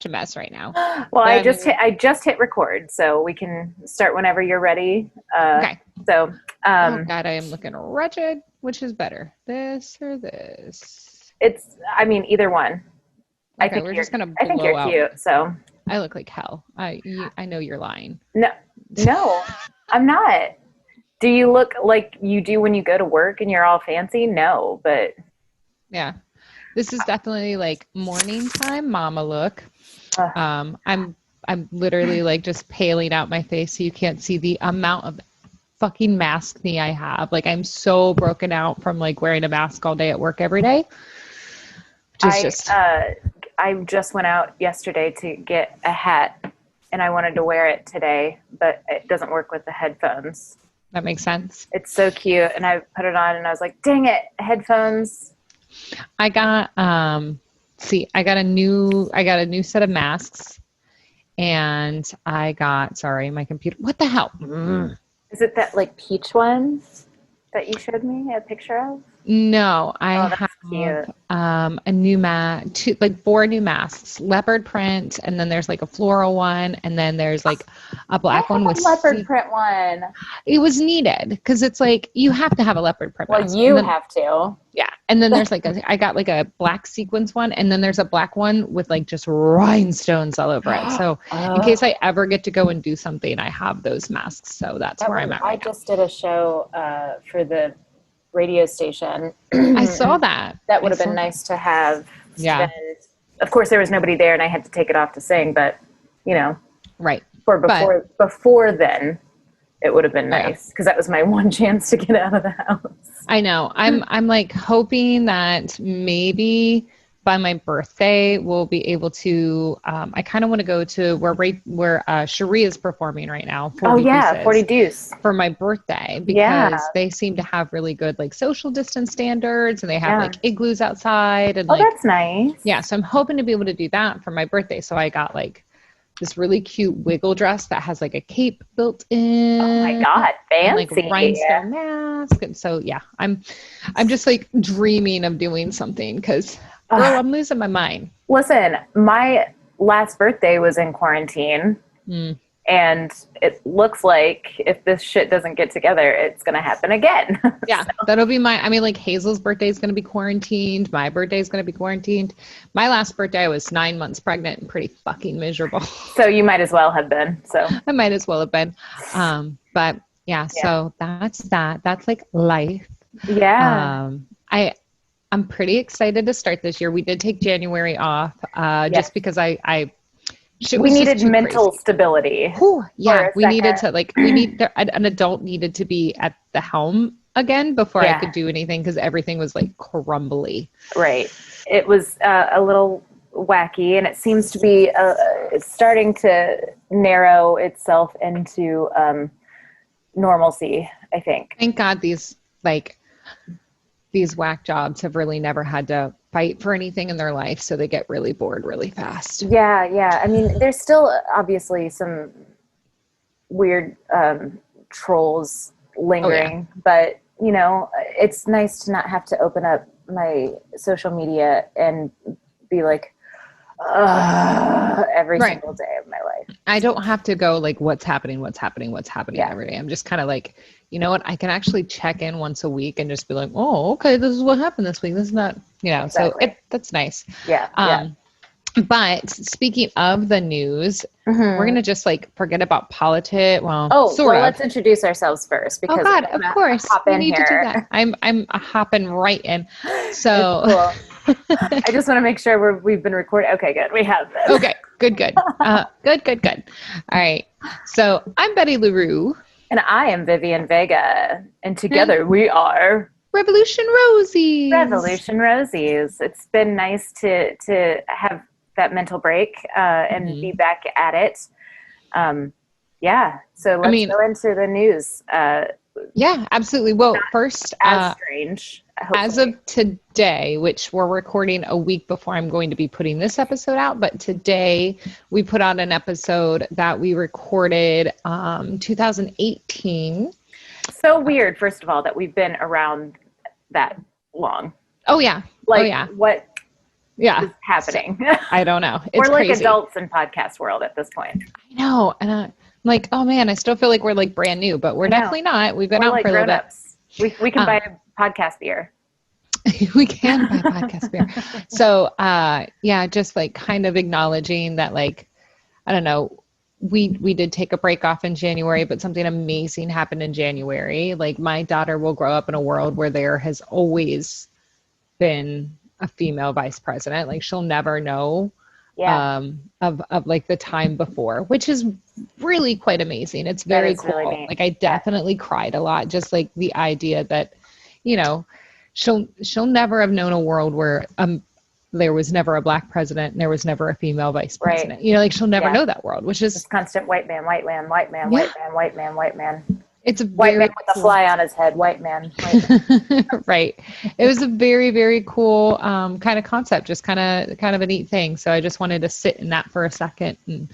a mess right now. Well, But I just hit record, so we can start whenever you're ready. okay. So, Oh God, I am looking wretched. Which is better, this or this? I mean, either one. Okay, we're just gonna I think blow you're out. cute. So I look like hell. I know you're lying. no, I'm not. Do you look like you do when you go to work and you're all fancy? No, but Yeah, this is definitely like morning time, mama look. I'm literally like just paling out my face so you can't see the amount of fucking maskne I have. Like I'm so broken out from like wearing a mask all day at work every day. I just went out yesterday to get a hat and I wanted to wear it today, but it doesn't work with the headphones. That makes sense. It's so cute. And I put it on and I was like, dang it, headphones. I got I got a new set of masks and sorry, my computer. What the hell? Is it that like peach one that you showed me a picture of? No, I have cute. a new four new masks, leopard print, and then there's like a floral one, and then there's like a black one with leopard print one. It was needed because it's like you have to have a leopard print mask. Well, you have to. Yeah, and then there's like I got like a black sequins one, and then there's a black one with like just rhinestones all over it. So in case I ever get to go and do something, I have those masks. So that's where I'm at right now. I just did a show for the radio station. I saw that. That would have been nice to have. Yeah. Then, of course, there was nobody there, and I had to take it off to sing. But right. Before then, it would have been nice because that was my one chance to get out of the house. I know. I'm like hoping that maybe by my birthday we'll be able to. I kind of want to go to where Cherie is performing right now. 40 Deuce for my birthday because they seem to have really good like social distance standards and they have like igloos outside and that's nice. Yeah, so I'm hoping to be able to do that for my birthday. So I got like this really cute wiggle dress that has like a cape built in. Oh my God, fancy! And, like rhinestone mask, and so I'm just like dreaming of doing something because. Girl, I'm losing my mind. Listen, my last birthday was in quarantine, and it looks like if this shit doesn't get together, it's going to happen again. Yeah, that'll be like Hazel's birthday is going to be quarantined. My birthday is going to be quarantined. My last birthday, I was 9 months pregnant and pretty fucking miserable. So you might as well have been. So I might as well have been. But yeah, so that's that. That's like life. Yeah. I'm pretty excited to start this year. We did take January off just because we needed mental stability. Ooh, yeah, we needed to an adult needed to be at the helm again before I could do anything because everything was like crumbly. Right. It was a little wacky and it seems to be starting to narrow itself into normalcy, I think. Thank God these whack jobs have really never had to fight for anything in their life, so they get really bored really fast. Yeah. I mean, there's still obviously some weird trolls lingering, but it's nice to not have to open up my social media and be like, every single day of my life. I don't have to go like, what's happening every day. I'm just kind of like, you know what? I can actually check in once a week and just be like, oh, okay, this is what happened this week. This is not, exactly. So that's nice. Yeah. But speaking of the news, we're going to just like forget about politics. Let's introduce ourselves first because of course we need to do that. I'm hopping right in. So cool. I just want to make sure we've been recording. Okay, good. We have this. Okay, good. Good. All right. So I'm Betty LeRoux. And I am Vivienne Vega. And together we are Revolution Rosies. Revolution Rosies. It's been nice to have that mental break and be back at it. So let's go into the news. Yeah, absolutely. Well, first, as strange. Hopefully. As of today, which we're recording a week before I'm going to be putting this episode out, but today we put out an episode that we recorded 2018. So weird, first of all, that we've been around that long. Oh yeah. What is happening? I don't know. We're like crazy. Adults in podcast world at this point. I know. And I'm like, oh man, I still feel like we're like brand new, but we're definitely not. We've been out like for a little bit. We can buy a podcast beer. We can buy podcast beer. So, just like kind of acknowledging that, like, I don't know, we did take a break off in January, but something amazing happened in January. Like, my daughter will grow up in a world where there has always been a female vice president. Like, she'll never know of like the time before, which is really quite amazing. It's very cool. Really like, I definitely cried a lot, just like the idea that, you know, she'll never have known a world where there was never a black president and there was never a female vice president. Right. You know, like, she'll never know that world, which is just constant white man, white man, white man, white man, white man, white man. It's a white man with a fly on his head, white man. White man. Right. It was a very, very cool kind of concept, just kind of a neat thing. So I just wanted to sit in that for a second and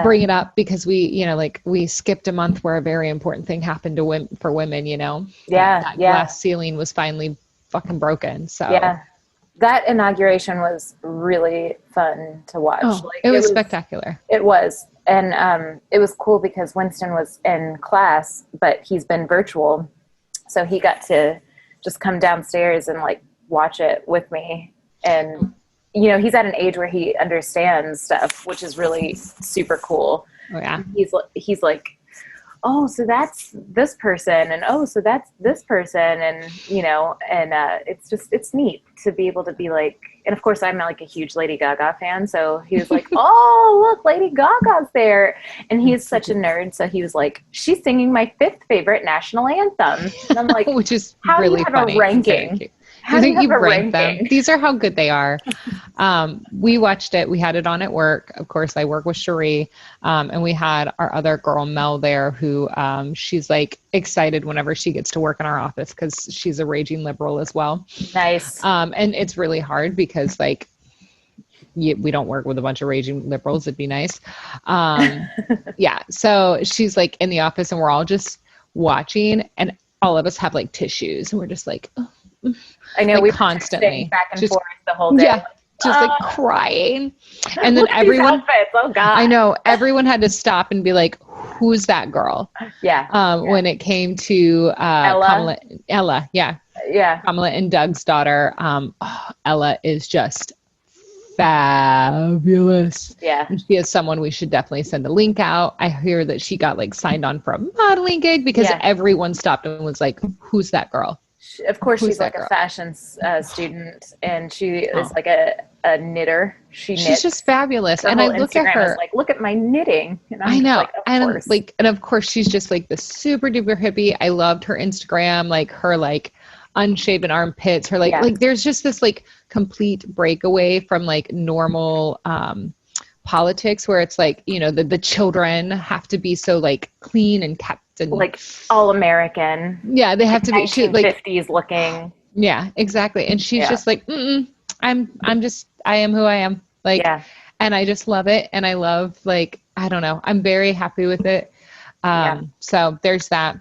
bring it up, because we skipped a month where a very important thing happened for women, you know? That glass ceiling was finally fucking broken. So that inauguration was really fun to watch. Oh, like, it was spectacular. It was. And it was cool because Winston was in class, but he's been virtual. So he got to just come downstairs and like watch it with me. And, you know, he's at an age where he understands stuff, which is really super cool. Oh, yeah. He's like, oh, so that's this person, and oh, so that's this person, and you know, and it's neat to be able to be like, and of course I'm like a huge Lady Gaga fan, so he was like, oh, look, Lady Gaga's there, and he's such a nerd, so he was like, she's singing my 5th favorite national anthem, and I'm like, which is how really do you have funny. A ranking? I think you rank them. These are how good they are. We watched it. We had it on at work. Of course, I work with Cherie. And we had our other girl, Mel, there, who she's like excited whenever she gets to work in our office because she's a raging liberal as well. Nice. And it's really hard because like we don't work with a bunch of raging liberals. It'd be nice. So she's like in the office and we're all just watching and all of us have like tissues and we're just like, oh. I know, like we constantly back and forth the whole day. Yeah, just like crying. And then everyone, oh God. I know, everyone had to stop and be like, who's that girl? Yeah. When it came to Ella. Ella, yeah. Kamala and Doug's daughter. Ella is just fabulous. Yeah. And she is someone we should definitely send a link out. I hear that she got like signed on for a modeling gig because everyone stopped and was like, who's that girl? Of course, she's like a fashion student, and she is like a knitter. She's just fabulous. And I look at her like, look at my knitting. And I know, like, and of course, she's just like the super duper hippie. I loved her Instagram, like her like unshaven armpits. Her like there's just this like complete breakaway from like normal politics, where it's like, you know, the children have to be so like clean and kept. And like all American. Yeah, they have to be 50s looking. Yeah, exactly. And she's just like, I am who I am. Like, and I just love it. And I love, like, I don't know, I'm very happy with it. So there's that.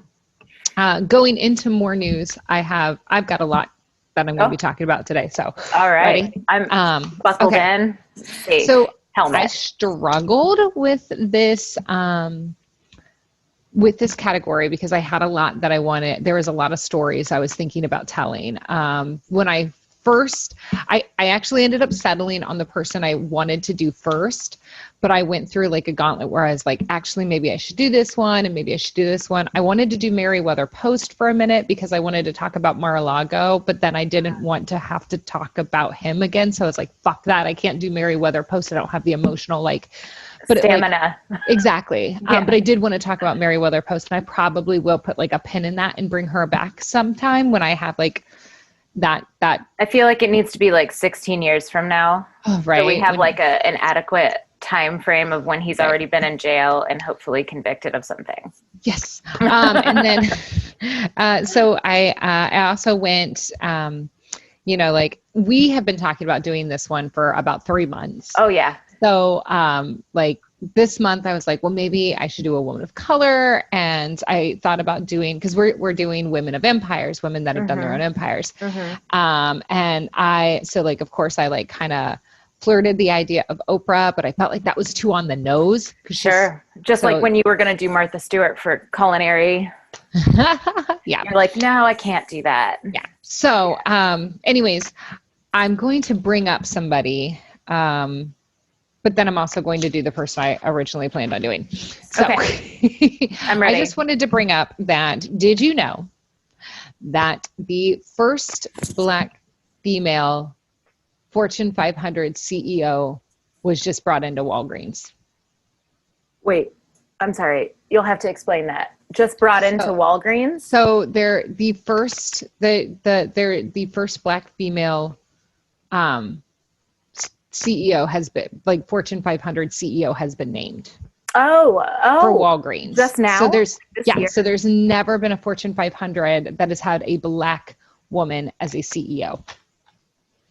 Going into more news, I've got a lot that I'm going to be talking about today. So, all right. Ready? I'm buckled in. Safe. So helmet. I struggled with this, category because I had a lot that I wanted. There was a lot of stories I was thinking about telling. When I actually ended up settling on the person I wanted to do first, but I went through like a gauntlet where I was like, actually, maybe I should do this one and maybe I should do this one. I wanted to do Meriwether Post for a minute because I wanted to talk about Mar-a-Lago, but then I didn't want to have to talk about him again. So I was like, fuck that. I can't do Meriwether Post. I don't have the emotional stamina. Exactly. But I did want to talk about Meriwether Post, and I probably will put like a pin in that and bring her back sometime when I have like that. I feel like it needs to be like 16 years from now. Oh, right. So we have like an adequate time frame of when he's already been in jail and hopefully convicted of something. Yes. And then, so I also went, you know, like we have been talking about doing this one for about 3 months. Oh yeah. So, like this month I was like, well, maybe I should do a woman of color. And I thought about doing, because we're doing women of empires, women that have done their own empires. So like, of course I like kind of flirted the idea of Oprah, but I felt like that was too on the nose. Sure. Just like when you were going to do Martha Stewart for culinary. Yeah. You're like, no, I can't do that. Yeah. So, anyways, I'm going to bring up somebody, but then I'm also going to do the person I originally planned on doing. So okay. I'm ready. I just wanted to bring up that, did you know that the first Black female Fortune 500 CEO was just brought into Walgreens? Wait, I'm sorry. You'll have to explain that. Just brought into Walgreens? So they're the first Black female CEO has been, like, Fortune 500 CEO has been named. Oh, for Walgreens. Just now? So there's never been a Fortune 500 that has had a Black woman as a CEO.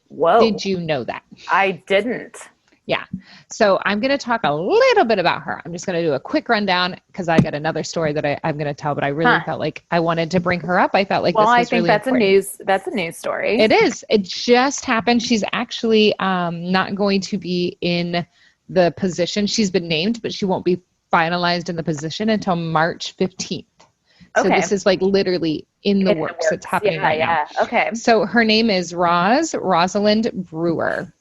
Whoa. Did you know that? I didn't. Yeah. So I'm going to talk a little bit about her. I'm just going to do a quick rundown because I got another story that I'm going to tell, but I really felt like I wanted to bring her up. I felt like this was really important. That's a news story. It is. It just happened. She's actually not going to be in the position. She's been named, but she won't be finalized in the position until March 15th. So this is like literally in the works. It's happening right now. Okay. So her name is Rosalind Brewer.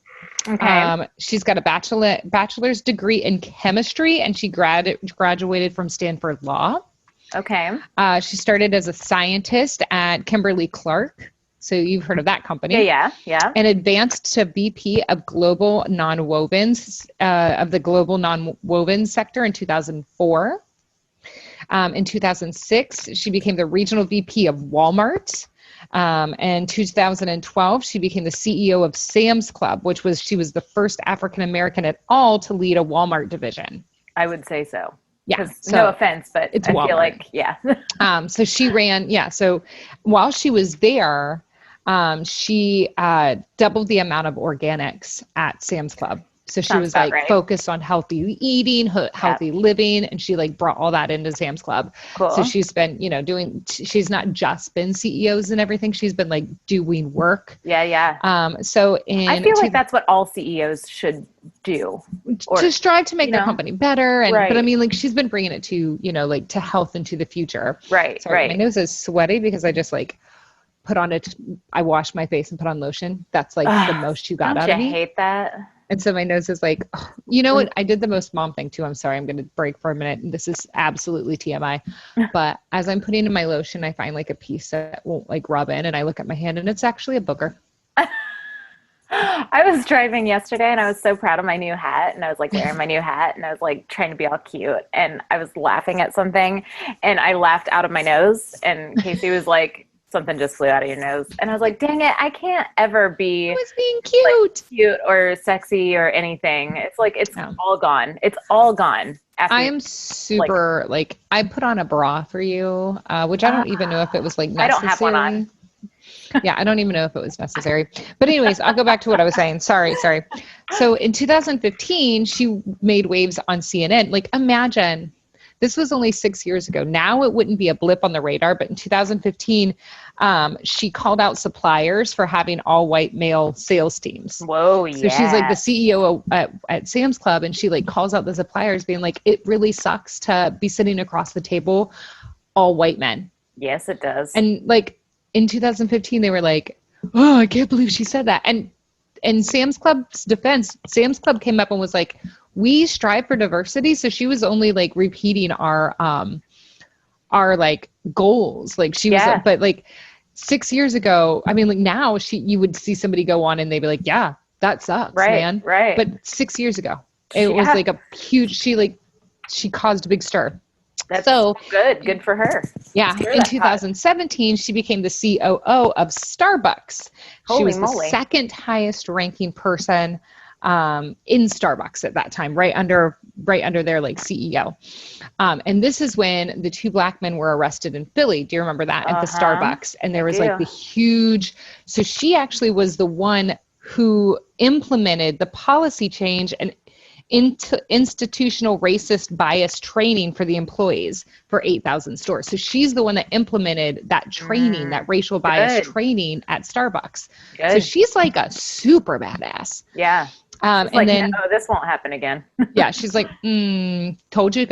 Okay. She's got a bachelor's degree in chemistry, and she graduated from Stanford Law. Okay. She started as a scientist at Kimberly-Clark. So you've heard of that company. Yeah. And advanced to VP of Global Nonwovens, of the Global Nonwovens sector in 2004. In 2006, she became the regional VP of Walmart. In 2012, she became the CEO of Sam's Club, she was the first African-American at all to lead a Walmart division. I would say so. Yeah. So, no offense, but I feel like, yeah. So she ran, so while she was there, she doubled the amount of organics at Sam's Club. So she was like focused on healthy eating, healthy living, and she like brought all that into Sam's Club. Cool. So she's been, she's not just been CEOs and everything. She's been like doing work. Yeah. I feel like that's what all CEOs should do. To strive to make their company better. But I mean, like, she's been bringing it to, like to health and to the future. Right. Sorry, my nose is sweaty because I just like I washed my face and put on lotion. That's like the most you got out of me. I hate that. And so my nose is like, you know what? I did the most mom thing too. I'm sorry. I'm going to break for a minute. This is absolutely TMI. But as I'm putting in my lotion, I find like a piece that won't like rub in, and I look at my hand and it's actually a booger. I was driving yesterday and I was so proud of my new hat, and I was like wearing my new hat and I was like trying to be all cute, and I was laughing at something and I laughed out of my nose, and Casey was like, something just flew out of your nose. And I was like, dang it, I can't ever be being cute. Like, cute or sexy or anything. It's like, it's all gone. It's all gone. I am super, like, I put on a bra for you, which I don't even know if it was like necessary. I don't have one on. Yeah, I don't even know if it was necessary. But anyways, I'll go back to what I was saying. Sorry. So in 2015, she made waves on CNN. Like, imagine, this was only 6 years ago. Now it wouldn't be a blip on the radar, but in 2015, she called out suppliers for having all white male sales teams. Whoa, yeah. So she's like the CEO at Sam's Club, and she like calls out the suppliers being like, it really sucks to be sitting across the table, all white men. Yes, it does. And like in 2015, they were like, oh, I can't believe she said that. And in Sam's Club's defense, Sam's Club came up and was like, we strive for diversity. So she was only like repeating our like goals. Like she was, but like 6 years ago, I mean, like now you would see somebody go on and they'd be like, yeah, that sucks, man. Right. But 6 years ago, it was like a huge, she caused a big stir. That's so good. Good for her. Yeah. In 2017, she became the COO of Starbucks. She was the second highest ranking person in Starbucks at that time, right under their like CEO. And this is when the two black men were arrested in Philly. Do you remember that at the Starbucks? And there was like the huge, so she actually was the one who implemented the policy change, and institutional racist bias training for the employees for 8,000 stores. So she's the one that implemented that training, that racial bias training at Starbucks. Good. So she's like a super badass. Yeah. And like, then, no, this won't happen again. yeah, she's like, told you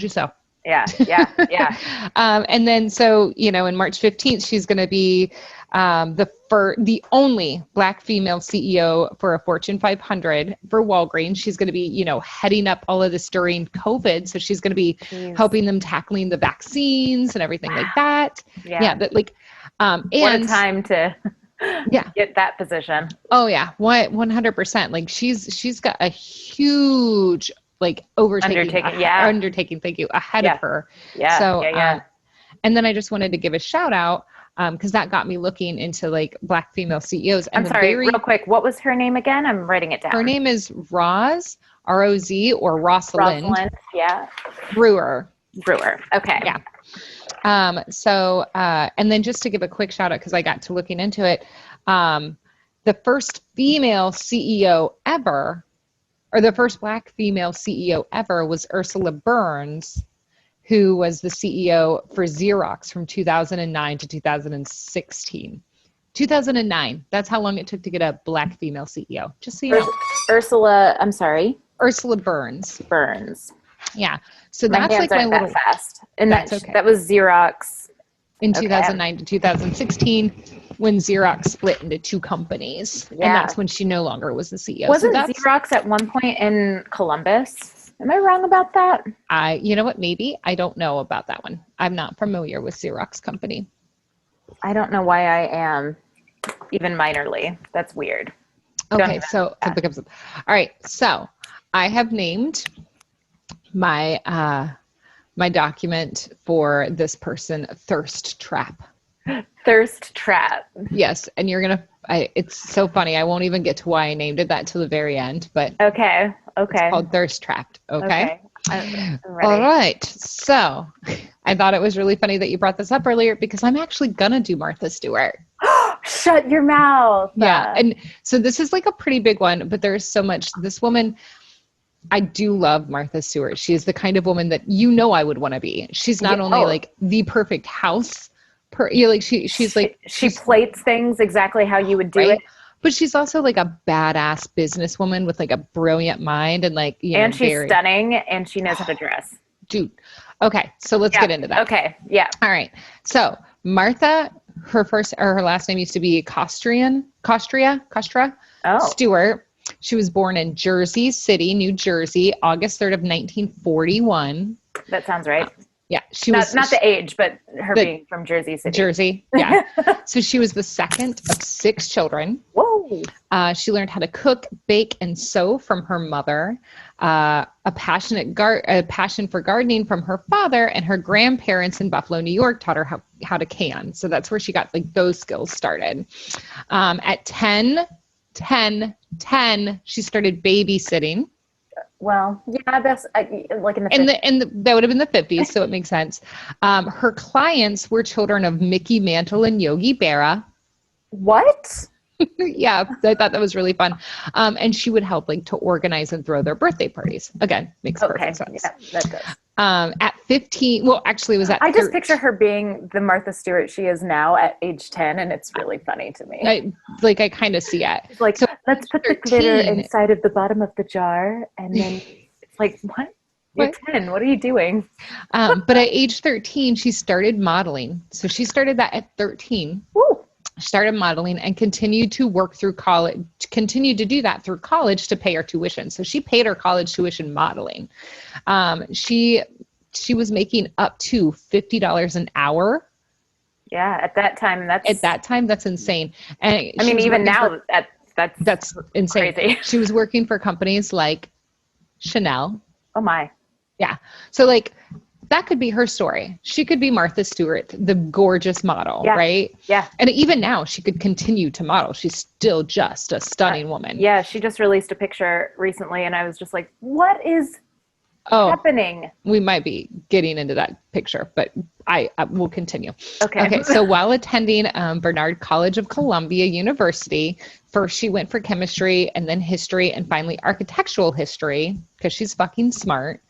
so. Yeah. And then, so, you know, in March 15th, she's going to be the only Black female CEO for a Fortune 500 for Walgreens. She's going to be, you know, heading up all of this during COVID. So she's going to be helping them tackling the vaccines and everything like that. Yeah. But like, and what a time to get that position. Oh yeah. 100%. Like she's got a huge like undertaking. Thank you. Ahead of her. Yeah. So, and then I just wanted to give a shout out, because that got me looking into like Black female CEOs. And I'm sorry, real quick. What was her name again? I'm writing it down. Her name is Roz, R-O-Z, or Rosalind. Yeah. Brewer. Okay. Yeah. So, and then just to give a quick shout out, because I got to looking into it, the first female CEO ever, or the first Black female CEO ever, was Ursula Burns, who was the CEO for Xerox from 2009 to 2016. 2009. That's how long it took to get a Black female CEO. Just so you know. Ursula, I'm sorry. Ursula Burns. Yeah. So my that's hands like aren't my little. That fast. And that's okay. That was Xerox. In 2009 to 2016, when Xerox split into two companies. Yeah. And that's when she no longer was the CEO. Wasn't Xerox at one point in Columbus? Am I wrong about that? You know what? Maybe. I don't know about that one. I'm not familiar with Xerox company. I don't know why I am, even minorly. That's weird. Okay, so all right. So I have named my my document for this person Thirst Trap. Thirst Trap. Yes, and you're gonna. It's so funny. I won't even get to why I named it that till the very end. But okay. It's called Thirst Trapped. Okay. I'm ready. All right. So I thought it was really funny that you brought this up earlier, because I'm actually gonna do Martha Stewart. Shut your mouth. Yeah, and so this is like a pretty big one, but there's so much. This woman, I do love Martha Stewart. She is the kind of woman that I would want to be. She's not only like the perfect house. She's like she plates things exactly how you would do it, but she's also like a badass businesswoman with like a brilliant mind and like and she's stunning and she knows how to dress. Dude, okay, so let's get into that. Okay, yeah. All right, so Martha, her last name used to be Kostra Stewart. She was born in Jersey City, New Jersey, August 3rd of 1941. That sounds right. Yeah, she was not the age, but her being from Jersey City. Jersey, yeah. So she was the second of 6 children. Whoa. She learned how to cook, bake, and sew from her mother. A passion for gardening from her father, and her grandparents in Buffalo, New York, taught her how to can. So that's where she got like those skills started. At 10, she started babysitting. Well, yeah, that's like in the 50s. That would have been the 50s, so it makes sense. Her clients were children of Mickey Mantle and Yogi Berra. What? Yeah, I thought that was really fun. And she would help like to organize and throw their birthday parties. Again, makes perfect sense. Yeah, that does. At 15, well, actually it was at I just picture her being the Martha Stewart she is now at age 10, and it's really funny to me. I kind of see it. It's like, so let's put 13, the glitter inside of the bottom of the jar, and then it's like, what? You're 10. What are you doing? But at age 13, she started modeling. So she started that at 13. Woo. Started modeling and continued to work through college, continued to do that through college to pay her tuition. So she paid her college tuition modeling. She was making up to $50 an hour. Yeah, at that time, that's insane. And I mean, even now, that's insane. Crazy. She was working for companies like Chanel. Oh my. Yeah. So like, that could be her story. She could be Martha Stewart, the gorgeous model, right? Yeah. And even now she could continue to model. She's still just a stunning woman. Yeah. She just released a picture recently and I was just like, what is happening? We might be getting into that picture, but I will continue. Okay. So while attending Barnard College of Columbia University, first she went for chemistry and then history and finally architectural history because she's fucking smart.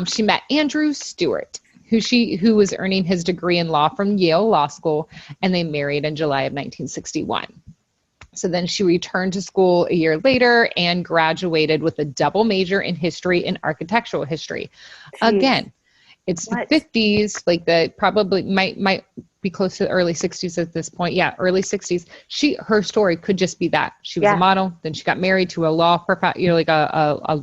She met Andrew Stewart, who was earning his degree in law from Yale Law School, and they married in July of 1961. So then she returned to school a year later and graduated with a double major in history and architectural history. Jeez. Again, it's the 50s, like the probably might be close to the early 60s at this point. Yeah, early 60s. Her story could just be that. She was a model, then she got married to a law professor, like a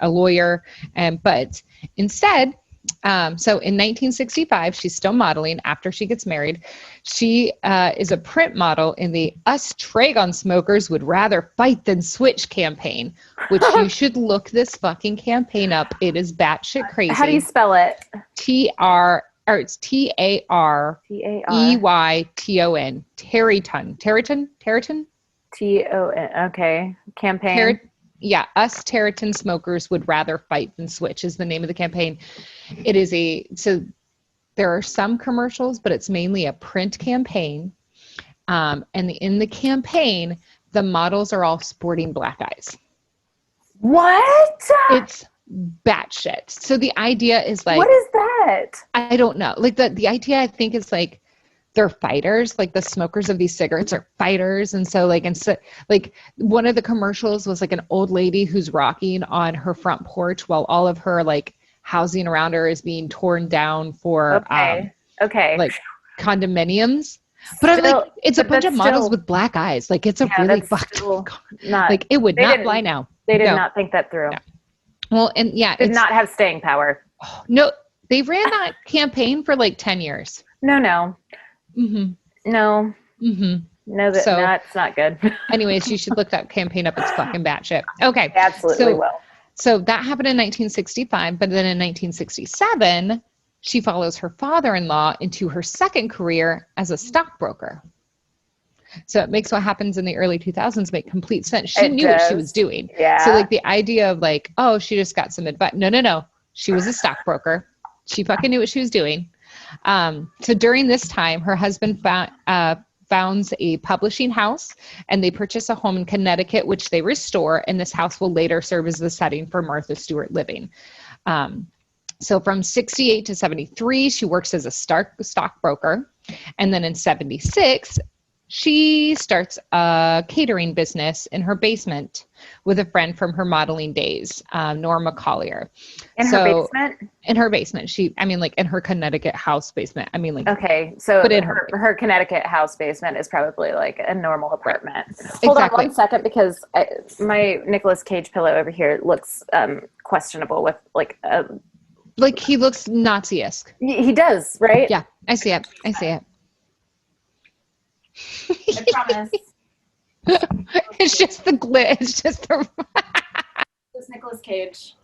lawyer, but instead, so in 1965, she's still modeling after she gets married. She is a print model in the Us Tragon Smokers Would Rather Fight Than Switch campaign, which you should look this fucking campaign up. It is batshit crazy. How do you spell it? It's T-A-R-E-Y-T-O-N. Territon? T-O-N. Okay. Campaign. Us Territon Smokers Would Rather Fight Than Switch is the name of the campaign. It is so there are some commercials, but it's mainly a print campaign. And in the campaign, the models are all sporting black eyes. What? It's batshit. So the idea is like, what is that? I don't know. Like the idea I think is like, they're fighters, like the smokers of these cigarettes are fighters. And so like one of the commercials was like an old lady who's rocking on her front porch while all of her like housing around her is being torn down for like condominiums. But I'm like, it's a bunch of models with black eyes. Like it's a really fucked like it would not fly now. They did not think that through. No. Well, and did not have staying power. No, they ran that campaign for like 10 years. No. Mm-hmm. No. Mm-hmm. No, that's not good. Anyways, you should look that campaign up. It's fucking batshit. Okay. Absolutely will. So that happened in 1965, but then in 1967, she follows her father-in-law into her second career as a stockbroker. So it makes what happens in the early 2000s make complete sense. She knew what she was doing. Yeah. So like the idea of like, oh, she just got some advice. No. She was a stockbroker. She fucking knew what she was doing. So during this time, her husband founds a publishing house and they purchase a home in Connecticut, which they restore. And this house will later serve as the setting for Martha Stewart living. So from 68 to 73, she works as a stockbroker. And then in 76, she starts a catering business in her basement with a friend from her modeling days, Norma Collier. In her basement? In her basement. Like in her Connecticut house basement. Okay. So but in her Connecticut house basement is probably like a normal apartment. Right. Hold on 1 second because my Nicolas Cage pillow over here looks questionable with like he looks Nazi-esque. He does, right? Yeah, I see it. I promise. It's just the glitch. It's just the. This Nicolas Cage.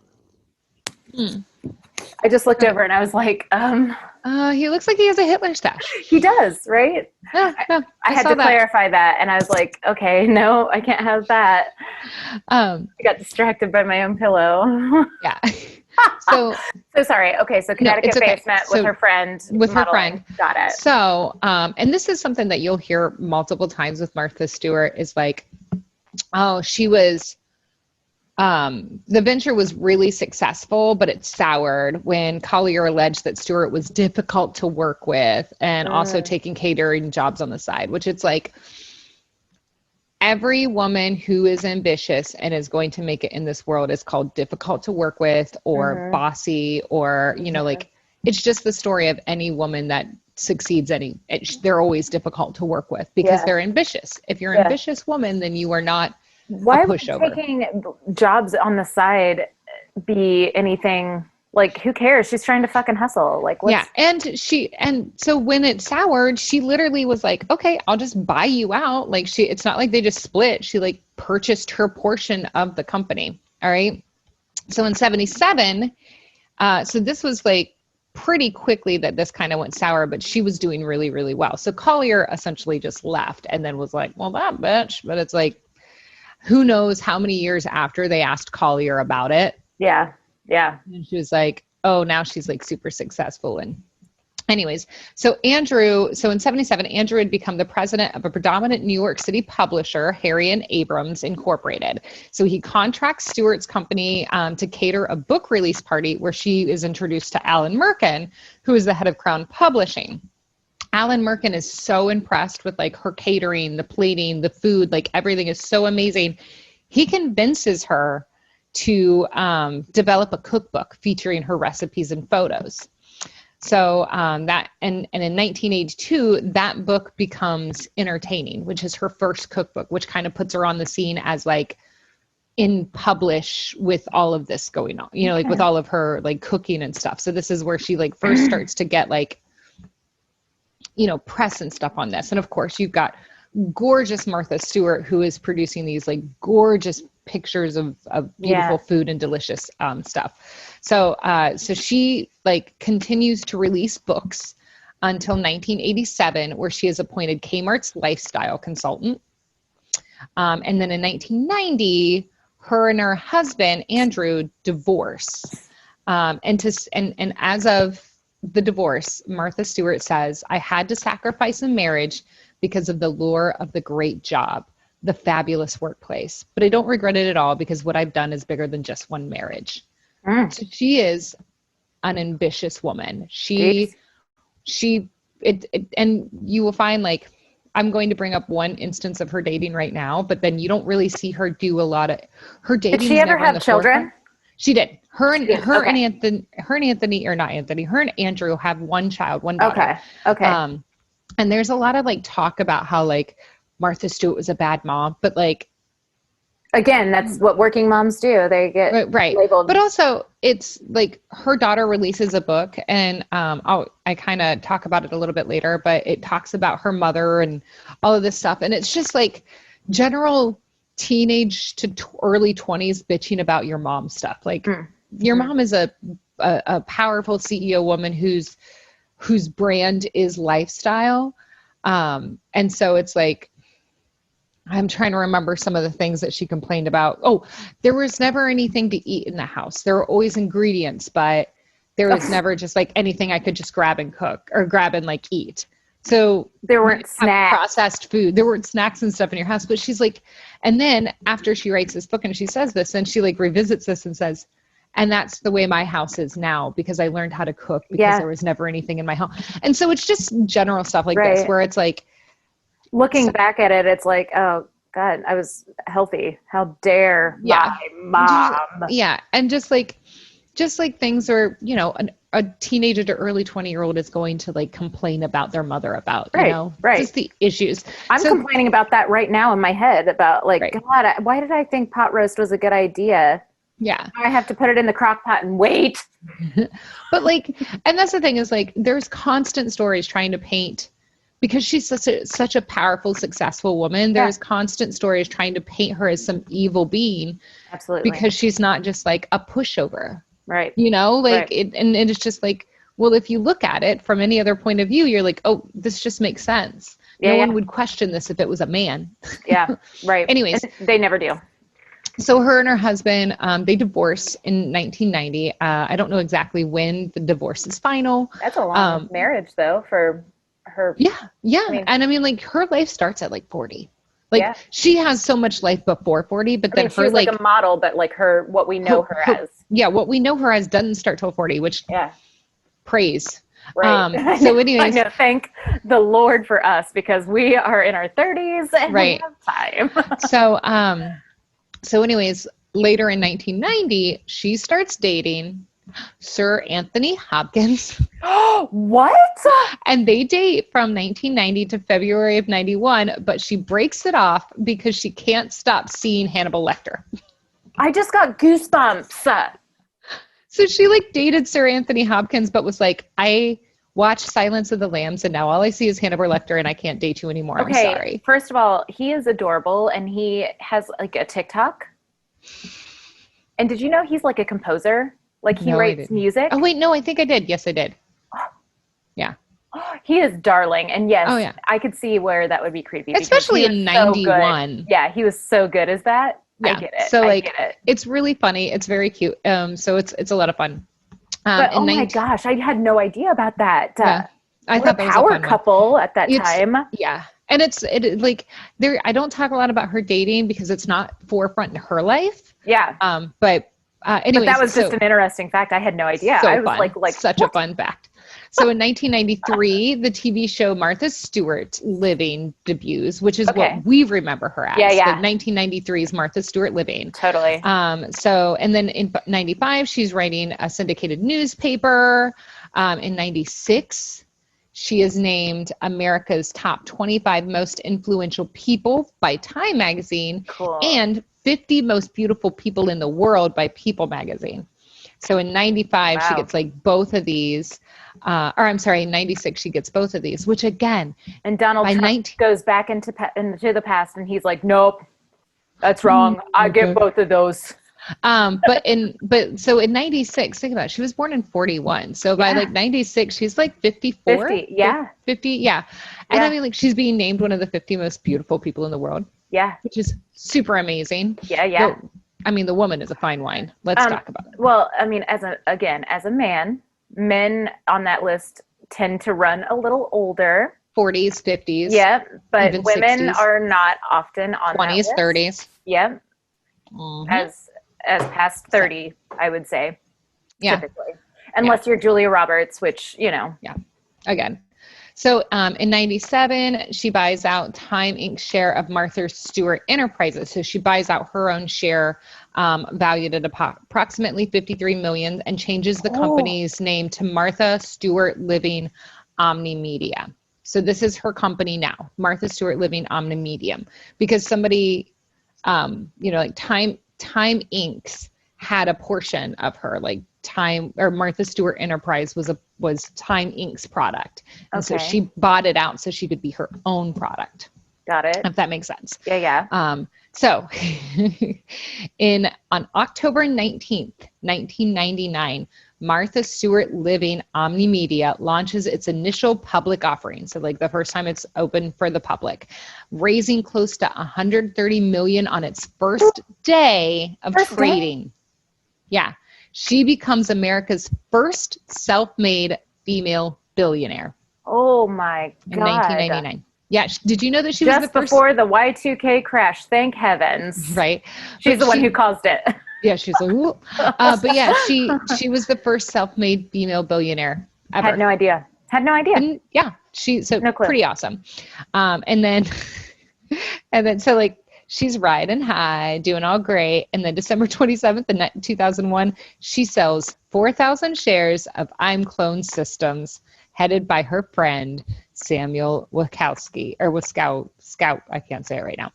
I just looked over and I was like, he looks like he has a Hitler stash. He does, right? Yeah, I had to clarify that, and I was like, okay, no, I can't have that. I got distracted by my own pillow. Yeah. So sorry. Okay. So Connecticut basement with her friend. Her friend. Got it. So, and this is something that you'll hear multiple times with Martha Stewart is like, oh, she was, the venture was really successful, but it soured when Collier alleged that Stewart was difficult to work with and also taking catering jobs on the side, which it's like, every woman who is ambitious and is going to make it in this world is called difficult to work with or bossy or, like it's just the story of any woman that succeeds. They're always difficult to work with because they're ambitious. If you're an ambitious woman, then you are not a pushover. Why would taking jobs on the side be anything? Like, who cares? She's trying to fucking hustle. Like, and so when it soured, she literally was like, okay, I'll just buy you out. Like it's not like they just split. She like purchased her portion of the company. All right. So in 77, so this was like pretty quickly that this kind of went sour, but she was doing really, really well. So Collier essentially just left and then was like, well, that bitch, but it's like, who knows how many years after they asked Collier about it. Yeah. Yeah. And she was like, oh, now she's like super successful. And anyways, so in 77, Andrew had become the president of a predominant New York City publisher, Harry and Abrams Incorporated. So he contracts Stewart's company to cater a book release party where she is introduced to Alan Merkin, who is the head of Crown Publishing. Alan Merkin is so impressed with like her catering, the plating, the food, like everything is so amazing. He convinces her to develop a cookbook featuring her recipes and photos. So that and in 1982, that book becomes Entertaining, which is her first cookbook, which kind of puts her on the scene as like in publish with all of this going on, you know, like with all of her like cooking and stuff. So this is where she like first starts to get like, you know, press and stuff on this. And of course, you've got gorgeous Martha Stewart, who is producing these like gorgeous pictures of beautiful food and delicious stuff. So she like continues to release books until 1987, where she is appointed Kmart's lifestyle consultant. And then in 1990, her and her husband, Andrew, divorce. And as of the divorce, Martha Stewart says, I had to sacrifice a marriage because of the lure of the great job, the fabulous workplace. But I don't regret it at all because what I've done is bigger than just one marriage. So she is an ambitious woman. And you will find like, I'm going to bring up one instance of her dating right now, but then you don't really see her do a lot of her dating. Did she ever have children? She did. Her and Andrew have one child, one daughter. Okay. And there's a lot of like talk about how like Martha Stewart was a bad mom, but like, again, that's what working moms do. They get labeled. But also it's like her daughter releases a book and I kind of talk about it a little bit later, but it talks about her mother and all of this stuff. And it's just like general teenage to early 20s bitching about your mom stuff. Like your mom is a powerful CEO woman whose brand is lifestyle. And so it's like, I'm trying to remember some of the things that she complained about. Oh, there was never anything to eat in the house. There were always ingredients, but there was never just like anything I could just grab and cook or grab and like eat. So there weren't snacks, processed food. There weren't snacks and stuff in your house. But she's like, and then after she writes this book and she says this, and she like revisits this and says, and that's the way my house is now because I learned how to cook because there was never anything in my home. And so it's just general stuff like this where it's like, looking back at it, it's like, oh God, I was healthy. How dare my mom? And just like things are, you know, a teenager to early 20-year-old is going to like complain about their mother about, you know, just the issues. I'm complaining about that right now in my head about like, God, why did I think pot roast was a good idea? Yeah. I have to put it in the crock pot and wait. But like, and that's the thing is like, there's constant stories trying to paint. Because she's such a powerful, successful woman, there's constant stories trying to paint her as some evil being. Absolutely. Because she's not just like a pushover. Right. You know, like and it's just like, well, if you look at it from any other point of view, you're like, oh, this just makes sense. No one would question this if it was a man. Yeah. Right. Anyways. And they never do. So her and her husband, they divorced in 1990. I don't know exactly when the divorce is final. That's a long marriage though for her. Yeah. And I mean, like her life starts at like 40. Like she has so much life before 40, but then her she's like a model, but like what we know her as. Yeah, what we know her as doesn't start till 40, which praise. Right. So anyways. I know, thank the Lord for us because we are in our 30s and we have time. So anyways, later in 1990, she starts dating Sir Anthony Hopkins. What? And they date from 1990 to February of 91, but she breaks it off because she can't stop seeing Hannibal Lecter. I just got goosebumps. So she like dated Sir Anthony Hopkins, but was like, I watched Silence of the Lambs and now all I see is Hannibal Lecter and I can't date you anymore. Okay, I'm sorry. First of all, he is adorable and he has like a TikTok. And did you know he's like a composer? Like he writes music. Oh wait, no, I think I did. Yes, I did. Yeah. He is darling. And yes, I could see where that would be creepy. Especially in 91. So he was so good as that. Yeah. I get it. So I get it. it's really funny. It's very cute. So it's a lot of fun. But oh my gosh, I had no idea about that. Yeah. I thought that was a power fun couple at that time. Yeah. And it like there, I don't talk a lot about her dating because it's not forefront in her life. Yeah. But anyways, but that was just an interesting fact. I had no idea. So I was fun. like such a fun fact. So in 1993, the TV show Martha Stewart Living debuts, which is what we remember her as. Yeah, yeah. Like 1993's Martha Stewart Living. Totally. So, and then in 95, she's writing a syndicated newspaper. In 96, she is named America's top 25 most influential people by Time magazine. Cool. And 50 most beautiful people in the world by People magazine. So in 95, she gets like both of these. In 96, she gets both of these, which again. And Donald Trump goes back into the past and he's like, nope, that's wrong. I get both of those. So in 96, think about it, she was born in 41. So by like 96, she's like 54. 50, yeah. 50, yeah. And I mean, like, she's being named one of the 50 most beautiful people in the world. Yeah. Which is super amazing. Yeah, yeah. But, I mean, the woman is a fine wine. Let's talk about it. Well, I mean, as a man, men on that list tend to run a little older. 40s, 50s. Yeah, but women 60s. Are not often on 20s, that list. 30s. Yeah. Mm-hmm. As past 30, I would say. Yeah. Typically. Unless you're Julia Roberts, which, you know. Yeah. Again. So in 97, she buys out Time Inc.'s share of Martha Stewart Enterprises. So she buys out her own share, valued at approximately $53 million, and changes the company's name to Martha Stewart Living Omnimedia. So this is her company now, Martha Stewart Living Omnimedia, because somebody, like Time Inc.'s had a portion of her, like Time or Martha Stewart Enterprise was Time Inc.'s product. And so she bought it out so she could be her own product. Got it. If that makes sense. Yeah, yeah. So on October 19th, 1999, Martha Stewart Living Omnimedia launches its initial public offering. So like the first time it's open for the public, raising close to $130 million on its first day of trading. Yeah. She becomes America's first self-made female billionaire. Oh my God. In 1999. Yeah. Did you know that she was the first? Before the Y2K crash? Thank heavens. Right. She's the one who caused it. Yeah. She's like, ooh. But yeah, she was the first self-made female billionaire ever. Had no idea. And yeah. No clue. Pretty awesome. And then so like, she's riding high, doing all great. And then December 27th, 2001, she sells 4,000 shares of I'm Clone Systems, headed by her friend, Samuel Wachowski, or Scout. I can't say it right now.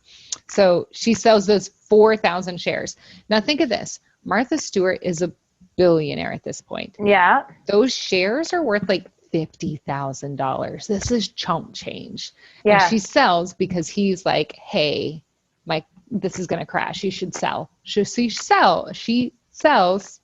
So she sells those 4,000 shares. Now think of this. Martha Stewart is a billionaire at this point. Yeah. Those shares are worth like $50,000. This is chump change. Yeah. And she sells because he's like, hey, this is going to crash. You should sell. She sells.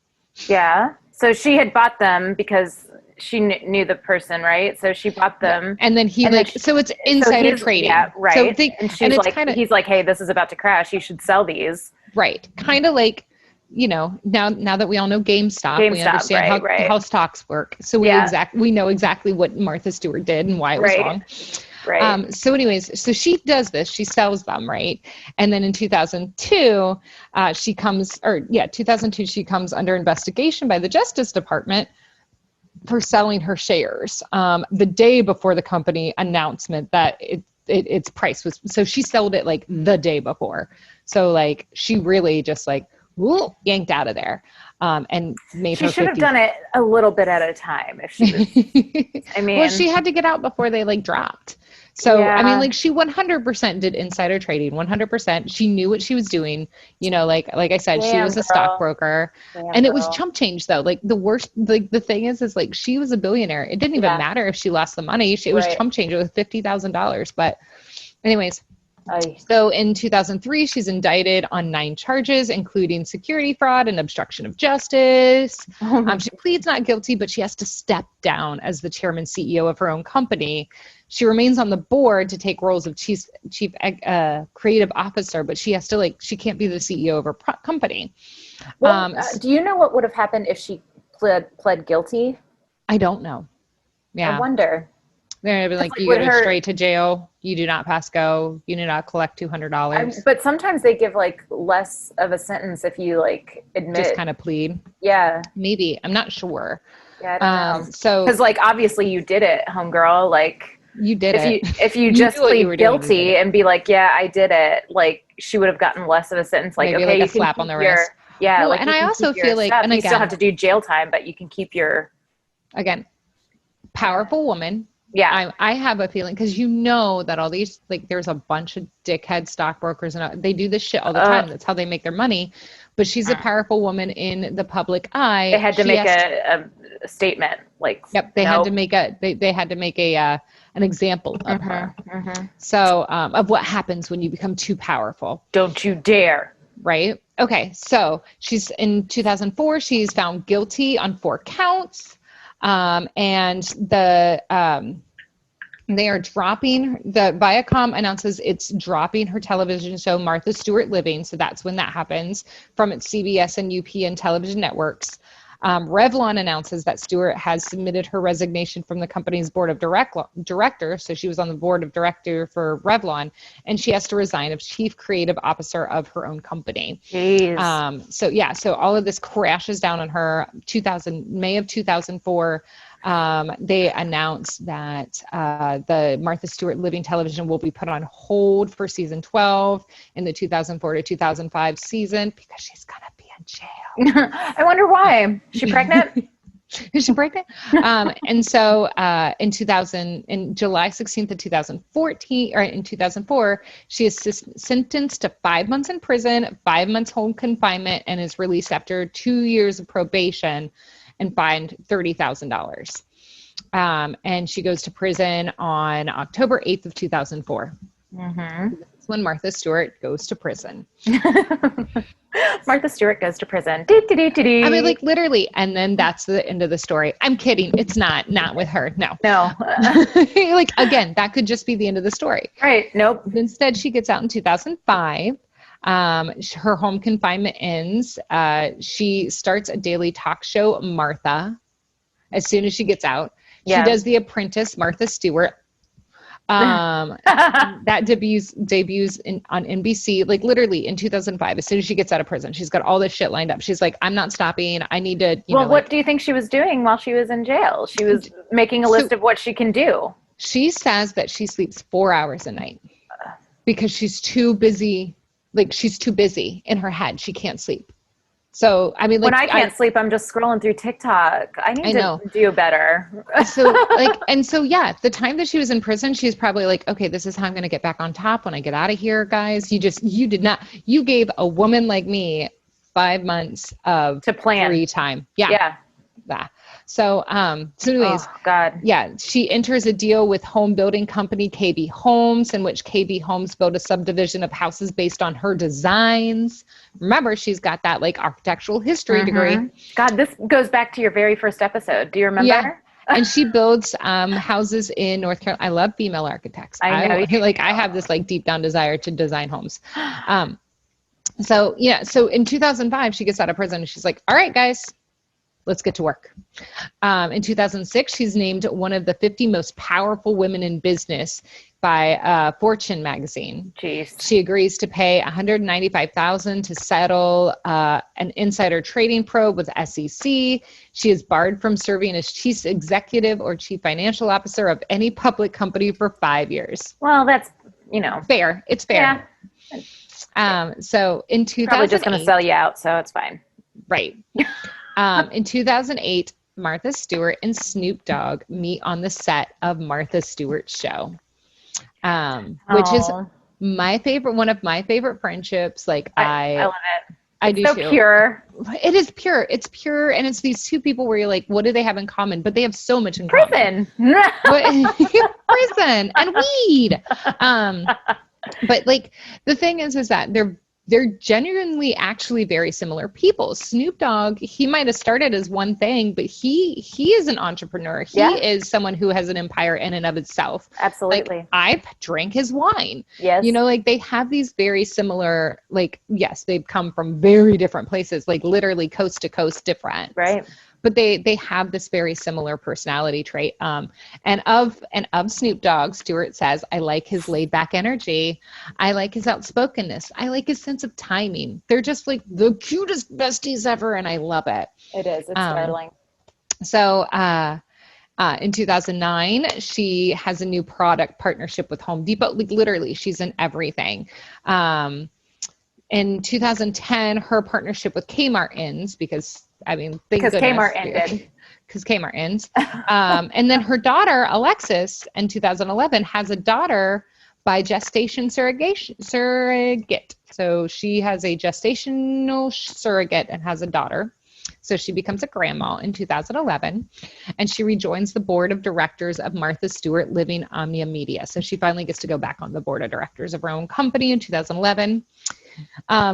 Yeah. So she had bought them because she knew the person, right? So she bought them. And then so it's insider trading. Yeah, right. So he's like, hey, this is about to crash. You should sell these. Right. Kind of like, now that we all know GameStop, we understand how stocks work. So we know exactly what Martha Stewart did and why it was wrong. Right. So anyways, so she does this, she sells them, right? And then in 2002, she comes under investigation by the Justice Department for selling her shares the day before the company announcement that its price was. So she sold it like the day before. So like she really just like yanked out of there. And made her. She should have done it a little bit at a time. If she was, I mean, well, she had to get out before they like dropped. So, I mean, like she 100% did insider trading, 100%. She knew what she was doing. Like I said, she was a stockbroker. And it was chump change though. Like the worst, like the thing is like she was a billionaire. It didn't even matter if she lost the money. It was chump change. It was $50,000. But anyways, So in 2003, she's indicted on 9 charges, including security fraud and obstruction of justice. She pleads not guilty, but she has to step down as the chairman CEO of her own company. She remains on the board to take roles of chief creative officer, but she has to she can't be the CEO of her company. Well, do you know what would have happened if she pled guilty? I don't know. Yeah. I wonder. They're like, you go straight to jail. You do not pass go. You do not collect $200. But sometimes they give less of a sentence if you admit. Just kind of plead. Yeah. Maybe. I'm not sure. Yeah, I don't know. So, because obviously you did it, homegirl. You did it. If you just plead guilty and be yeah, I did it. She would have gotten less of a sentence. Maybe okay, a slap on the wrist. Yeah. Well, and I also feel and you still have to do jail time, but you can keep your. Again, powerful woman. Yeah. I have a feeling because that all these there's a bunch of dickhead stockbrokers and they do this shit all the time. That's how they make their money. But she's a powerful woman in the public eye. They had to make a statement. Yep. They had to make they had to make an example of her. So of what happens when you become too powerful. Don't you dare. Right. Okay. So she's in 2004. She's found guilty on 4 counts. And they are dropping Viacom announces it's dropping her television show, Martha Stewart Living. So that's when that happens from its CBS and UPN television networks. Revlon announces that Stewart has submitted her resignation from the company's board of directors. So she was on the board of director for Revlon, and she has to resign as chief creative officer of her own company. Jeez. So all of this crashes down on her. May of 2004. They announced that the Martha Stewart Living television will be put on hold for season 12 in the 2004 to 2005 season because she's going to be in jail. I wonder why. Is she pregnant? Is she pregnant? And so in July 16th of 2014, or in 2004, she is sentenced to 5 months in prison, 5 months home confinement, and is released after 2 years of probation and fined $30,000. And she goes to prison on October 8th of 2004. That's when Martha Stewart goes to prison. Martha Stewart goes to prison. I mean, literally. And then that's the end of the story. I'm kidding. It's not with her. No. Again, that could just be the end of the story. Right. Nope. Instead, she gets out in 2005. Her home confinement ends. She starts a daily talk show, Martha, as soon as she gets out. Yeah. She does The Apprentice, Martha Stewart. That debuts on NBC, literally in 2005, as soon as she gets out of prison. She's got all this shit lined up. She's I'm not stopping. I need to, what do you think she was doing while she was in jail? She was making a list of what she can do. She says that she sleeps 4 hours a night because she's too busy. She's too busy in her head. She can't sleep. So, I mean, when I can't sleep, I'm just scrolling through TikTok. I need to do better. The time that she was in prison, she's probably okay, this is how I'm going to get back on top when I get out of here, guys. You gave a woman like me 5 months of to plan free time. Yeah. So anyways, oh, God. Yeah, she enters a deal with home building company KB Homes, in which KB Homes built a subdivision of houses based on her designs. Remember, she's got that architectural history degree. God, this goes back to your very first episode. Do you remember? Yeah. And she builds houses in North Carolina. I love female architects. I know. I have this deep down desire to design homes. So in 2005, she gets out of prison and she's like, all right, guys, let's get to work. In 2006, she's named one of the 50 most powerful women in business by Fortune magazine. Jeez. She agrees to pay $195,000 to settle an insider trading probe with SEC. She is barred from serving as chief executive or chief financial officer of any public company for 5 years. Well, that's, fair. It's fair. Yeah. So in 2008, probably just going to sell you out, so it's fine. Right. In 2008, Martha Stewart and Snoop Dogg meet on the set of Martha Stewart's show, which is one of my favorite friendships. I love it. I do so too. Pure. It is pure. It's pure. And it's these two people where you're like, what do they have in common? But they have so much in common. Prison. Prison and weed. But like the thing is that they're genuinely actually very similar people. Snoop Dogg, he might have started as one thing, but he is an entrepreneur. He is someone who has an empire in and of itself. Absolutely. Like, I drank his wine. Yes. You know, like they have these very similar, like, yes, they've come from very different places, like literally coast to coast different. Right. But they have this very similar personality trait. And of Snoop Dogg, Stewart says, I like his laid back energy. I like his outspokenness. I like his sense of timing. They're just like the cutest besties ever. And I love it. It is. It's startling. So in 2009, she has a new product partnership with Home Depot. Like literally, she's in everything. In 2010, her partnership with Kmart ends because, I mean, because Kmart ended. Because Kmart ends. And then her daughter, Alexis, in 2011, has a daughter by gestation surrogate. So she has a gestational surrogate and has a daughter. So she becomes a grandma in 2011, and she rejoins the board of directors of Martha Stewart Living Omnia Media. So she finally gets to go back on the board of directors of her own company in 2011.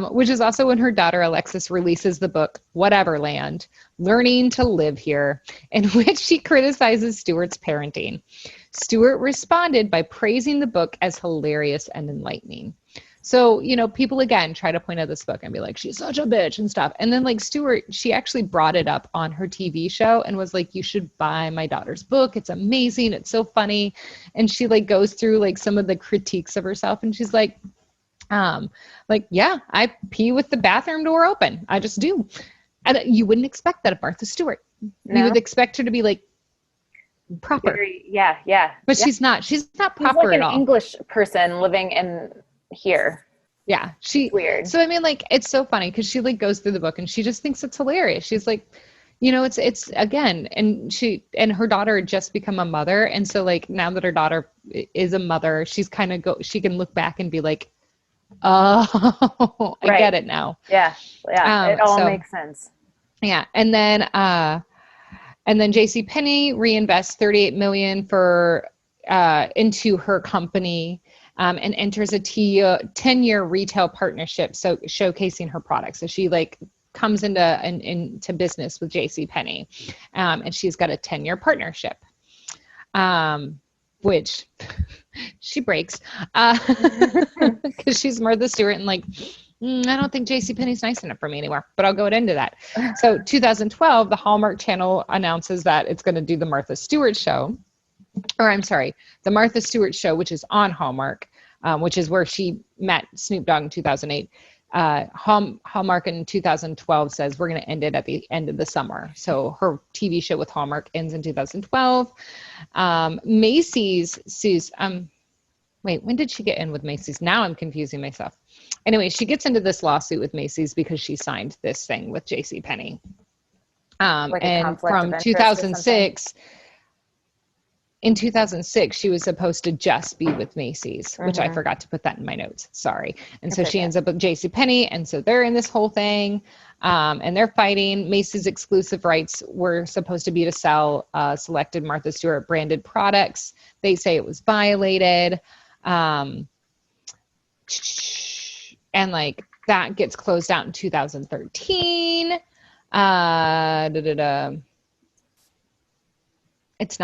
Which is also when her daughter Alexis releases the book Whateverland, Learning to Live Here, in which she criticizes Stewart's parenting. Stewart responded by praising the book as hilarious and enlightening. So, you know, people again try to point out this book and be like, she's such a bitch and stuff. And then like Stewart, she actually brought it up on her TV show and was like, you should buy my daughter's book. It's amazing. It's so funny. And she like goes through like some of the critiques of herself, and she's like, yeah, I pee with the bathroom door open. I just do. And you wouldn't expect that of Martha Stewart. No. You would expect her to be like proper. Yeah. But she's not. She's not proper like at all. An English person living in here. Yeah. Weird. So, I mean, like, it's so funny because she like goes through the book and she just thinks it's hilarious. She's like, you know, it's again, and her daughter had just become a mother. And so like, now that her daughter is a mother, she's kind of she can look back and be like, oh, I get it now. Yeah. It all makes sense. Yeah. And then JCPenney reinvests $38 million into her company, and enters a 10-year retail partnership. So showcasing her products. So she like comes into business with JCPenney, and she's got a 10-year partnership, which she breaks, because she's Martha Stewart and like, I don't think JCPenney's nice enough for me anymore, but I'll go into that. So 2012, the Hallmark Channel announces that it's going to do the Martha Stewart show, the Martha Stewart show, which is on Hallmark, which is where she met Snoop Dogg in 2008. Hallmark in 2012 says we're going to end it at the end of the summer. So her TV show with Hallmark ends in 2012. Macy's sues, wait, when did she get in with Macy's? Now I'm confusing myself. Anyway, she gets into this lawsuit with Macy's because she signed this thing with JCPenney. And from 2006, in 2006, she was supposed to just be with Macy's, which I forgot to put that in my notes. Sorry. And so she ends up with JCPenney. And so they're in this whole thing, and they're fighting. Macy's exclusive rights were supposed to be to sell selected Martha Stewart branded products. They say it was violated. And like that gets closed out in 2013. It's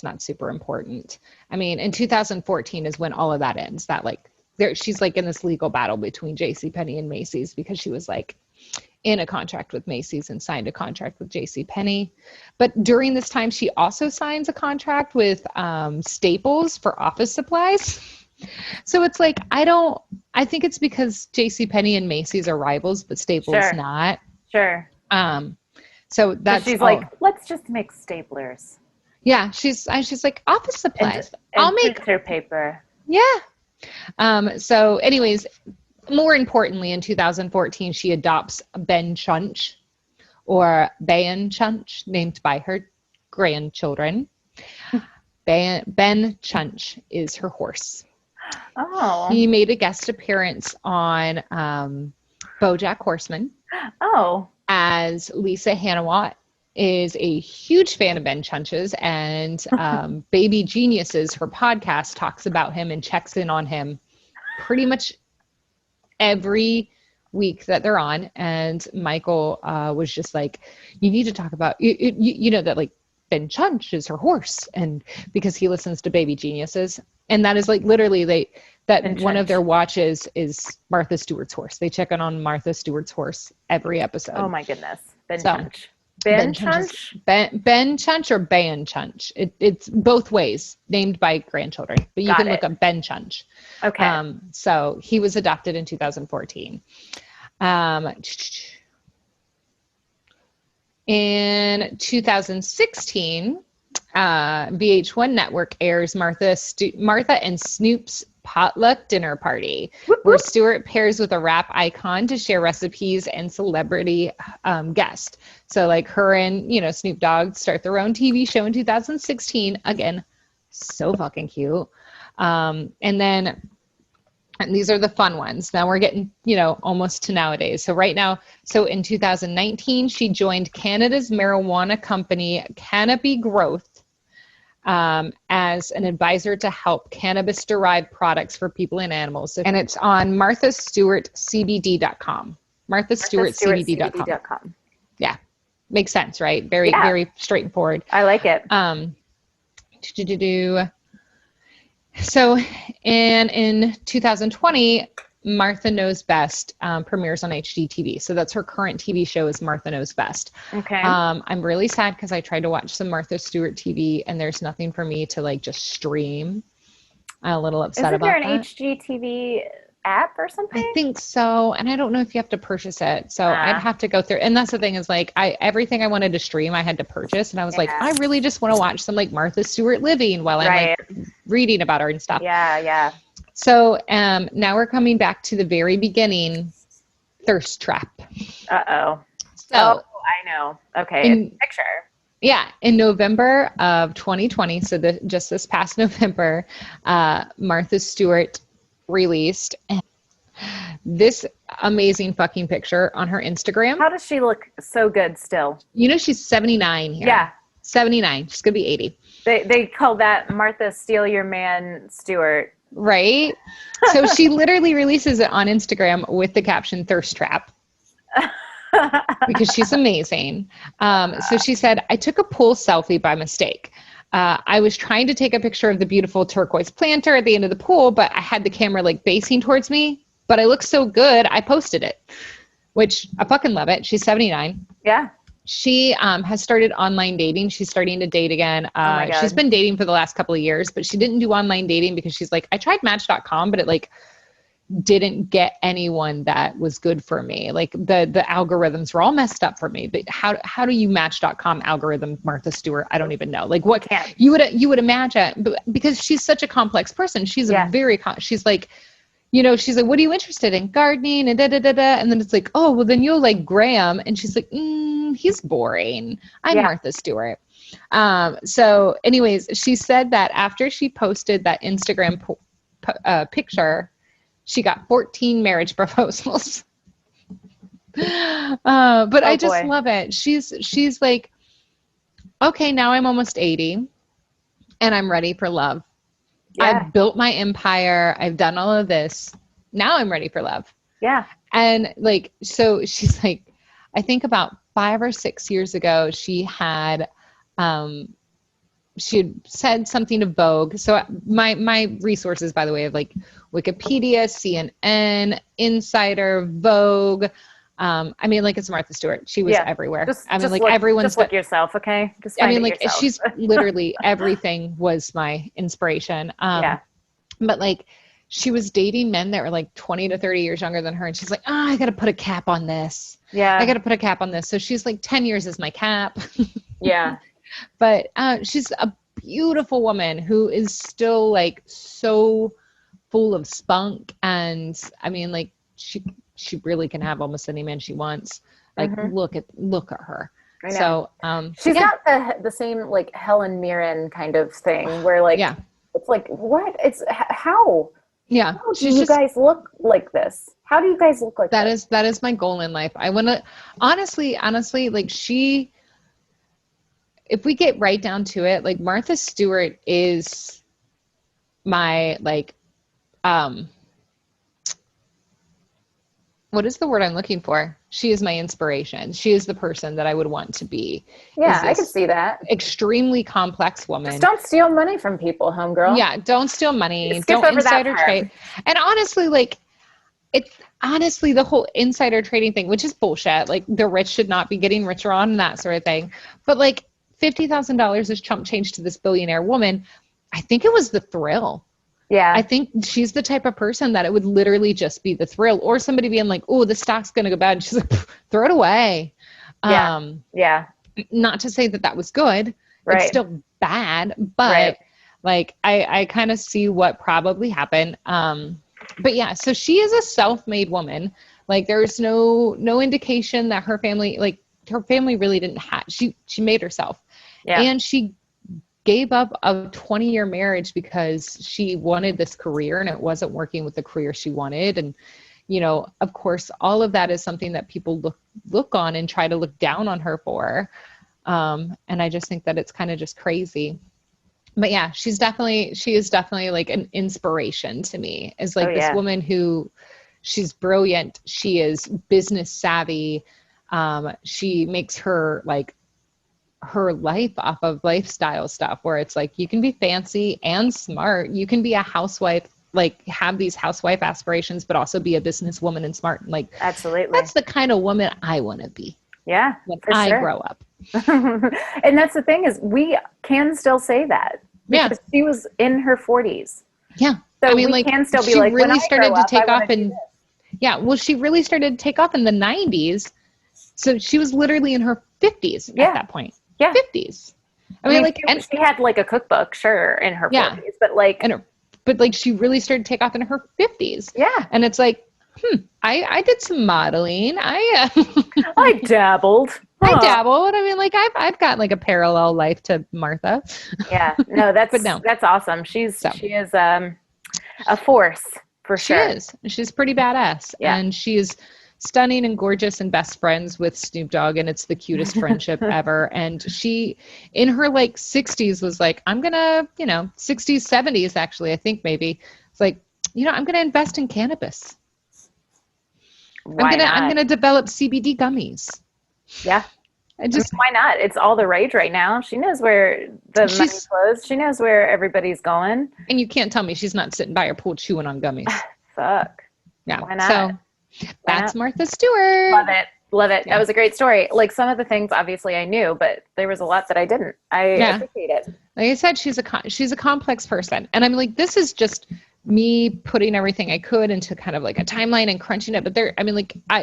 not super important. I mean, in 2014 is when all of that ends. That like she's like in this legal battle between JCPenney and Macy's because she was like in a contract with Macy's and signed a contract with JCPenney. But during this time, she also signs a contract with Staples for office supplies. So it's like, I think it's because JCPenney and Macy's are rivals, but Staples not. Sure. So that's she's like, let's just make staplers. Yeah, she's like office supplies. And I'll make printer paper. Yeah. So anyways, more importantly, in 2014, she adopts Ben Chunch, or Bayan Chunch, named by her grandchildren. Ben Chunch is her horse. Oh. He made a guest appearance on BoJack Horseman. Oh. As Lisa Hanawat is a huge fan of Ben Chunch's, and Baby Geniuses, her podcast, talks about him and checks in on him pretty much every week that they're on. And Michael was just like, you need to talk about, you know, that like Ben Chunch is her horse. And because he listens to Baby Geniuses. And that is like literally one of their watches is Martha Stewart's horse. They check in on Martha Stewart's horse every episode. Oh my goodness. Ben Chunch. Ben Chunch or Ban Chunch. It's both ways, named by grandchildren, but you can look up Ben Chunch. Okay. So he was adopted in 2014. In 2016, VH1 Network airs Martha and Snoop's potluck dinner party, where Stewart pairs with a rap icon to share recipes and celebrity guest. So like her and, you know, Snoop Dogg start their own TV show in 2016. Again, so fucking cute. And these are the fun ones. Now we're getting, you know, almost to nowadays. So right now, so in 2019, she joined Canada's marijuana company, Canopy Growth, as an advisor to help cannabis-derived products for people and animals. And it's on MarthaStewartCBD.com. MarthaStewartCBD.com. Yeah. Makes sense, right? Very straightforward. I like it. So, and in 2020, Martha Knows Best premieres on HGTV. So that's her current TV show is Martha Knows Best. Okay. I'm really sad because I tried to watch some Martha Stewart TV and there's nothing for me to like just stream. I'm a little upset about that. Is there an HGTV app or something? I think so. And I don't know if you have to purchase it. So I'd have to go through. And that's the thing is like, everything I wanted to stream, I had to purchase. And I was like, I really just want to watch some like Martha Stewart living while I'm like reading about her and stuff. Yeah. So now we're coming back to the very beginning, Thirst Trap. Uh-oh. So I know. Okay. Picture. Yeah. In November of 2020, so just this past November, Martha Stewart released this amazing fucking picture on her Instagram. How does she look so good still? You know, she's 79 here. Yeah. 79. She's going to be 80. They call that Martha Steal Your Man Stewart. Right? So she literally releases it on Instagram with the caption Thirst Trap. Because she's amazing. So she said, I took a pool selfie by mistake. I was trying to take a picture of the beautiful turquoise planter at the end of the pool, but I had the camera like facing towards me, but I looked so good, I posted it, which I fucking love it. She's 79. Yeah. She has started online dating. She's starting to date again. She's been dating for the last couple of years, but she didn't do online dating because she's like, I tried Match.com, but it like didn't get anyone that was good for me. Like the algorithms were all messed up for me. But how do you Match.com algorithm Martha Stewart? I don't even know. Like what you would imagine, but because she's such a complex person, she's she's like, you know, she's like, what are you interested in? Gardening and And then it's like, oh, well then you'll like Graham. And she's like, he's boring. I'm Martha Stewart. So anyways, she said that after she posted that Instagram picture, she got 14 marriage proposals. But I just love it. She's like, okay, now I'm almost 80 and I'm ready for love. Yeah. I've built my empire. I've done all of this. Now I'm ready for love. Yeah. And like, so she's like, I think about 5 or 6 years ago, she had said something to Vogue. So my resources, by the way, of like Wikipedia, CNN, Insider, Vogue. I mean, like it's Martha Stewart. She was everywhere. Everyone's look yourself, okay? She's literally everything was my inspiration. But like she was dating men that were like 20 to 30 years younger than her. And she's like, I got to put a cap on this. Yeah. I got to put a cap on this. So she's like 10 years is my cap. Yeah. But she's a beautiful woman who is still like so full of spunk. And I mean, like she really can have almost any man she wants. Like, look at her. I know. So, she's not the same like Helen Mirren kind of thing where like, it's like, what? It's how? Yeah. How do you guys look like this? How do you guys look like this? That is my goal in life. I want to, honestly, like if we get right down to it, like Martha Stewart is my like, what is the word I'm looking for? She is my inspiration. She is the person that I would want to be. Yeah, I can see that. Extremely complex woman. Just don't steal money from people, homegirl. Yeah, don't steal money. Skip don't over insider that trade. And honestly, like, it's honestly the whole insider trading thing, which is bullshit. Like, the rich should not be getting richer on that sort of thing. But like, $50,000 is chump change to this billionaire woman. I think it was the thrill. Yeah. I think she's the type of person that it would literally just be the thrill, or somebody being like, oh, the stock's going to go bad. And she's like, throw it away. Yeah. Yeah. Not to say that was good. Right. It's still bad, but like, I kind of see what probably happened. But yeah, so she is a self-made woman. Like, there's no indication that her family really didn't have, she made herself. Yeah. And she gave up a 20-year marriage because she wanted this career and it wasn't working with the career she wanted. And, you know, of course, all of that is something that people look on and try to look down on her for. And I just think that it's kind of just crazy. But yeah, she is definitely like an inspiration to me, is like this woman who, she's brilliant. She is business savvy. She makes her life off of lifestyle stuff, where it's like, you can be fancy and smart. You can be a housewife, like have these housewife aspirations, but also be a businesswoman and smart. Like, absolutely. That's the kind of woman I want to be. Yeah. When I grow up. And that's the thing, is we can still say that. Because she was in her 40s. Yeah. So I mean, we can still be like, really started to take off in, well, she really started to take off in the 90s. So she was literally in her 50s at that point. Yeah. 50s. I mean, like, and she had like a cookbook, sure, in her 40s, but like, she really started to take off in her 50s. Yeah. And it's like, I did some modeling. I dabbled. I dabbled. I mean, like, I've got like a parallel life to Martha. Yeah. No, that's awesome. She is a force for sure. She is. She's pretty badass. Yeah. And she's stunning and gorgeous and best friends with Snoop Dogg, and it's the cutest friendship ever. And she, in her like 60s, was like, I'm gonna, 60s, 70s actually, I think maybe. It's like, I'm gonna invest in cannabis. I'm gonna develop CBD gummies. Yeah. Why not? It's all the rage right now. She knows where the money flows. She knows where everybody's going. And you can't tell me she's not sitting by her pool chewing on gummies. Fuck. Yeah. Why not? So that's Martha Stewart. Love it. Yeah. That was a great story. Like, some of the things obviously I knew, but there was a lot that I didn't. I appreciate it. Like I said, she's a complex person. And I'm like, this is just me putting everything I could into kind of like a timeline and crunching it. But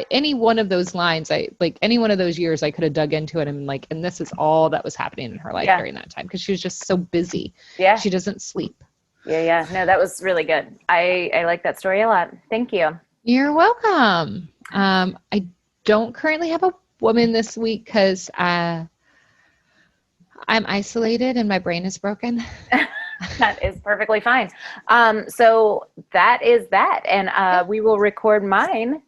any one of those lines, any one of those years, I could have dug into it and this is all that was happening in her life during that time, because she was just so busy. Yeah. She doesn't sleep. Yeah. No, that was really good. I like that story a lot. Thank you. You're welcome. I don't currently have a woman this week because I'm isolated and my brain is broken. That is perfectly fine. So that is that. And we will record mine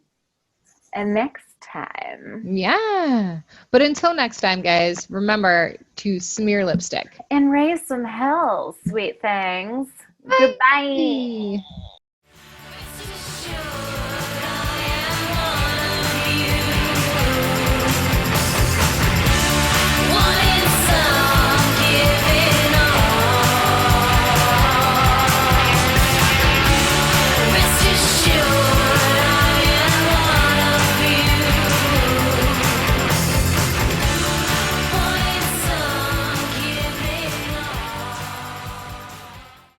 next time. Yeah. But until next time, guys, remember to smear lipstick. And raise some hell, sweet things. Bye. Goodbye.